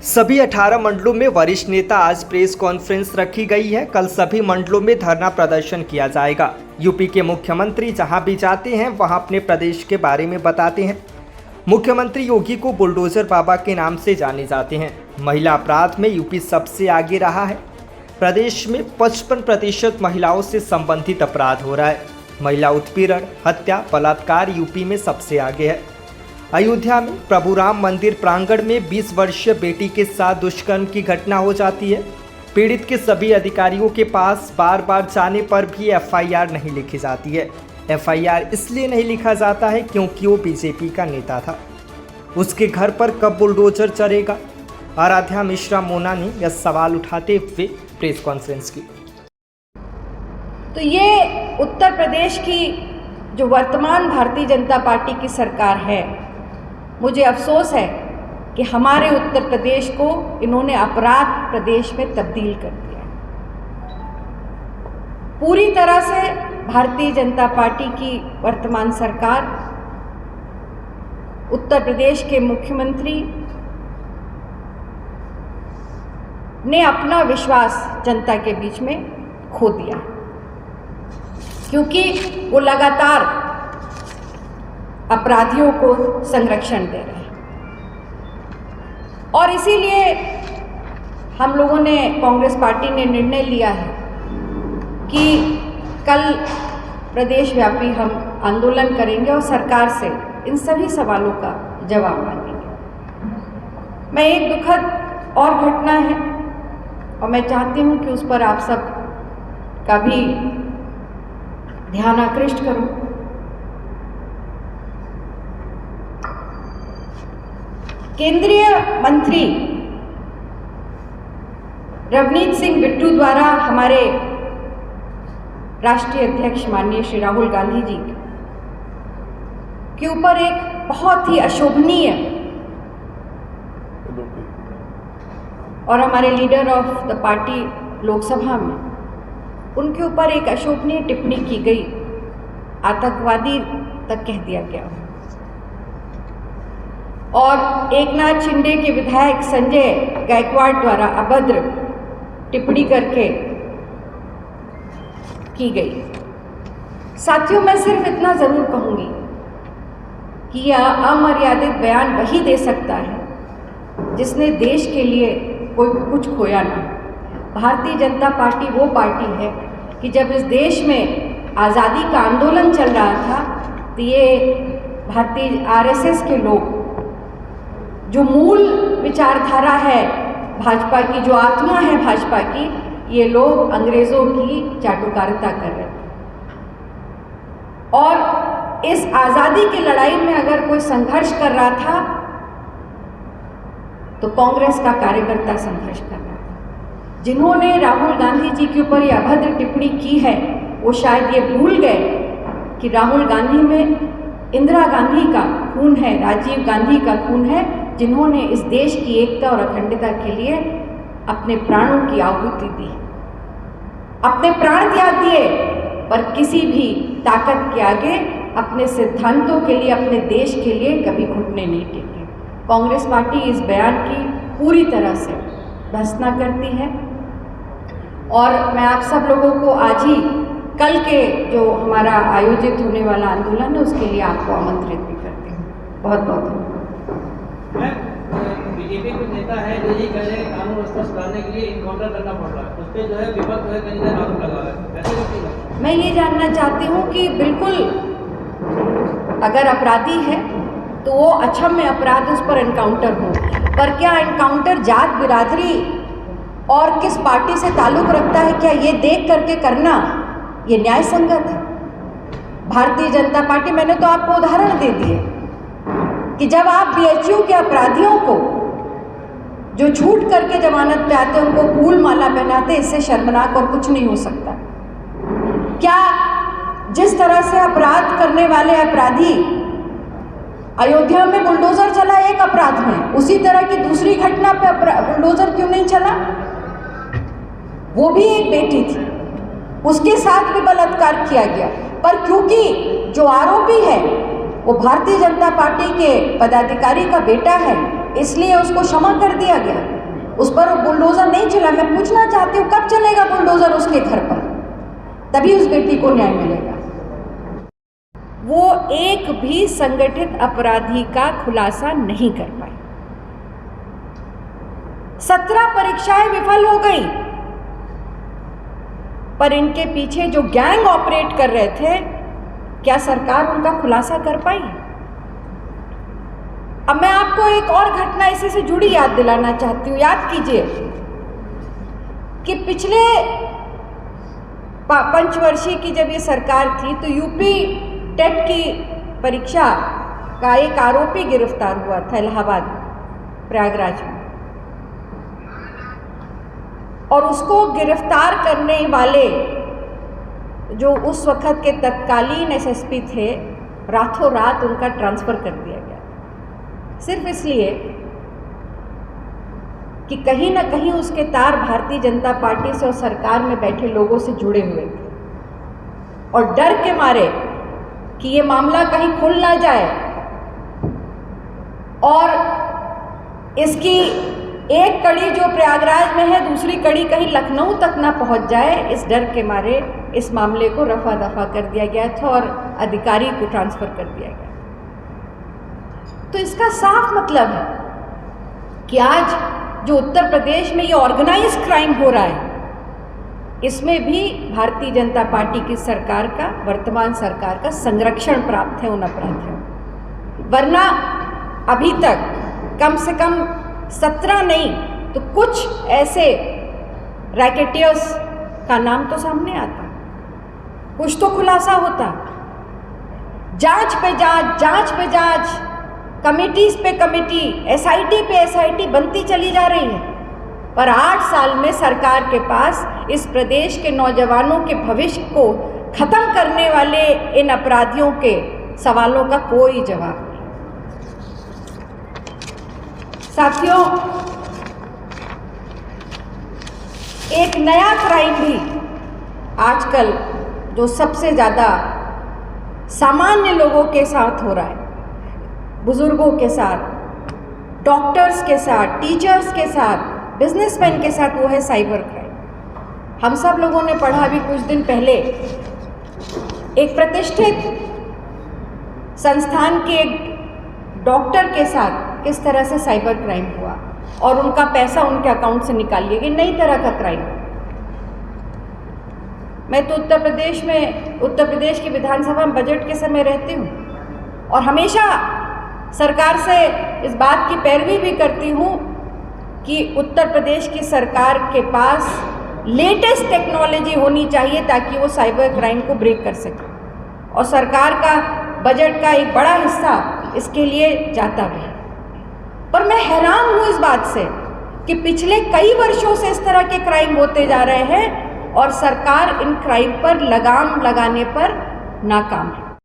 सभी 18 मंडलों में वरिष्ठ नेता आज प्रेस कॉन्फ्रेंस रखी गई है। कल सभी मंडलों में धरना प्रदर्शन किया जाएगा। यूपी के मुख्यमंत्री जहां भी जाते हैं वहां अपने प्रदेश के बारे में बताते हैं। मुख्यमंत्री योगी को बुलडोजर बाबा के नाम से जाने जाते हैं। महिला अपराध में यूपी सबसे आगे रहा है। प्रदेश में 55% महिलाओं से संबंधित अपराध हो रहा है। महिला उत्पीड़न, हत्या, बलात्कार यूपी में सबसे आगे है। अयोध्या में प्रभु राम मंदिर प्रांगण में 20 वर्षीय बेटी के साथ दुष्कर्म की घटना हो जाती है। पीड़ित के सभी अधिकारियों के पास बार बार जाने पर भी एफआईआर नहीं लिखी जाती है। एफआईआर इसलिए नहीं लिखा जाता है क्योंकि वो बीजेपी का नेता था। उसके घर पर कब बुलडोजर चलेगा? आराध्या मिश्रा मोना ने यह सवाल उठाते हुए प्रेस कॉन्फ्रेंस की। तो ये उत्तर प्रदेश की जो वर्तमान भारतीय जनता पार्टी की सरकार है, मुझे अफसोस है कि हमारे उत्तर प्रदेश को इन्होंने अपराध प्रदेश में तब्दील कर दिया। पूरी तरह से भारतीय जनता पार्टी की वर्तमान सरकार उत्तर प्रदेश के मुख्यमंत्री ने अपना विश्वास जनता के बीच में खो दिया, क्योंकि वो लगातार अपराधियों को संरक्षण दे रहे हैं। और इसीलिए हम लोगों ने, कांग्रेस पार्टी ने निर्णय लिया है कि कल प्रदेश व्यापी हम आंदोलन करेंगे और सरकार से इन सभी सवालों का जवाब मांगेंगे। मैं एक दुखद और घटना है और मैं चाहती हूं कि उस पर आप सब का भी ध्यान आकृष्ट करूं। केंद्रीय मंत्री रवनीत सिंह बिट्टू द्वारा हमारे राष्ट्रीय अध्यक्ष माननीय श्री राहुल गांधी जी के ऊपर एक बहुत ही अशोभनीय और हमारे leader of the party Lok Sabha में उनके ऊपर एक अशोभनीय टिप्पणी की गई, आतंकवादी तक कह दिया गया। और एकनाथ शिंदे के विधायक संजय गायकवाड़ द्वारा अभद्र टिप्पणी करके की गई। साथियों, मैं सिर्फ इतना जरूर कहूंगी कि यह अमर्यादित बयान वही दे सकता है जिसने देश के लिए कोई कुछ खोया ना। भारतीय जनता पार्टी वो पार्टी है कि जब इस देश में आज़ादी का आंदोलन चल रहा था तो ये भारतीय आरएसएस के लोग, जो मूल विचारधारा है भाजपा की, जो आत्मा है भाजपा की, ये लोग अंग्रेज़ों की चाटुकारिता कर रहे थे। और इस आज़ादी की लड़ाई में अगर कोई संघर्ष कर रहा था तो कांग्रेस का कार्यकर्ता संघर्ष कर रहा था। जिन्होंने राहुल गांधी जी के ऊपर यह अभद्र टिप्पणी की है वो शायद ये भूल गए कि राहुल गांधी में इंदिरा गांधी का खून है, राजीव गांधी का खून है, जिन्होंने इस देश की एकता और अखंडता के लिए अपने प्राणों की आहुति दी, अपने प्राण त्याग दिए, पर किसी भी ताकत के आगे अपने सिद्धांतों के लिए, अपने देश के लिए कभी घुटने नहीं टेके। कांग्रेस पार्टी इस बयान की पूरी तरह से भर्त्सना करती है और मैं आप सब लोगों को आज ही कल के जो हमारा आयोजित होने वाला आंदोलन है उसके लिए आपको आमंत्रित भी करती हूँ। बहुत बहुत धन्यवाद। बीजेपी के नेता है जो ये कह रहे हैं कानून व्यवस्था सुधारने के लिए इनकाउंटर करना पड़ रहा है, उस पर जो है विपक्ष जो है कहीं ना आरोप लगा है। मैं ये जानना चाहती हूँ कि बिल्कुल अगर अपराधी है तो वो अक्षम्य अपराध, उस पर एनकाउंटर हो, पर क्या एनकाउंटर जात बिरादरी और किस पार्टी से ताल्लुक़ रखता है, क्या ये देख करके करना ये न्याय संगत है? भारतीय जनता पार्टी, मैंने तो आपको उदाहरण दे दिए कि जब आप बीएचयू के अपराधियों को जो छूट करके जमानत पे आते हैं उनको फूल माला पहनाते, इससे शर्मनाक और कुछ नहीं हो सकता। क्या जिस तरह से अपराध करने वाले अपराधी, अयोध्या में बुलडोजर चला एक अपराध में, उसी तरह की दूसरी घटना पे बुलडोजर क्यों नहीं चला? वो भी एक बेटी थी, उसके साथ भी बलात्कार किया गया, पर क्योंकि जो आरोपी है वो भारतीय जनता पार्टी के पदाधिकारी का बेटा है, इसलिए उसको क्षमा कर दिया गया। उस पर बुलडोज़र नहीं चला। मैं पूछना चाहती हूँ कब चलेगा बुलडोज़र उसके घर पर, तभी उस बेटी को न्याय मिलेगा। वो एक भी संगठित अपराधी का खुलासा नहीं कर पाई। 17 परीक्षाएं विफल हो गई, पर इनके पीछे जो गैंग ऑपरेट कर रहे थे, क्या सरकार उनका खुलासा कर पाई? अब मैं आपको एक और घटना इसी से जुड़ी याद दिलाना चाहती हूँ। याद कीजिए कि पिछले पंचवर्षीय की जब ये सरकार थी तो यूपी टेट की परीक्षा का एक आरोपी गिरफ्तार हुआ था इलाहाबाद प्रयागराज में, और उसको गिरफ्तार करने वाले जो उस वक्त के तत्कालीन एसएसपी थे, रातों रात उनका ट्रांसफ़र कर दिया गया, सिर्फ इसलिए कि कहीं ना कहीं उसके तार भारतीय जनता पार्टी से और सरकार में बैठे लोगों से जुड़े हुए थे, और डर के मारे कि ये मामला कहीं खुल ना जाए और इसकी एक कड़ी जो प्रयागराज में है, दूसरी कड़ी कहीं लखनऊ तक ना पहुंच जाए, इस डर के मारे इस मामले को रफा दफा कर दिया गया था और अधिकारी को ट्रांसफ़र कर दिया गया। तो इसका साफ मतलब है कि आज जो उत्तर प्रदेश में ये ऑर्गेनाइज्ड क्राइम हो रहा है, इसमें भी भारतीय जनता पार्टी की सरकार का, वर्तमान सरकार का संरक्षण प्राप्त है उन अपराधियों। वरना अभी तक कम से कम 17 नहीं तो कुछ ऐसे रैकेटियर्स का नाम तो सामने आता, कुछ तो खुलासा होता। जांच पे जांच, जांच पे जांच, कमिटीज़ पे कमेटी, एसआईटी पे एसआईटी बनती चली जा रही है, पर 8 साल में सरकार के पास इस प्रदेश के नौजवानों के भविष्य को खत्म करने वाले इन अपराधियों के सवालों का कोई जवाब नहीं। साथियों, एक नया क्राइम भी आजकल जो सबसे ज़्यादा सामान्य लोगों के साथ हो रहा है, बुजुर्गों के साथ, डॉक्टर्स के साथ, टीचर्स के साथ, बिजनेसमैन के साथ, वो है साइबर क्राइम। हम सब लोगों ने पढ़ा अभी कुछ दिन पहले एक प्रतिष्ठित संस्थान के एक डॉक्टर के साथ किस तरह से साइबर क्राइम हुआ और उनका पैसा उनके अकाउंट से निकाल लिया गया। नई तरह का क्राइम। मैं तो उत्तर प्रदेश की विधानसभा में बजट के समय रहती हूँ और हमेशा सरकार से इस बात की पैरवी भी करती हूँ कि उत्तर प्रदेश की सरकार के पास लेटेस्ट टेक्नोलॉजी होनी चाहिए ताकि वो साइबर क्राइम को ब्रेक कर सके, और सरकार का बजट का एक बड़ा हिस्सा इसके लिए जाता भी है। पर मैं हैरान हूँ इस बात से कि पिछले कई वर्षों से इस तरह के क्राइम होते जा रहे हैं और सरकार इन क्राइम पर लगाम लगाने पर नाकाम है।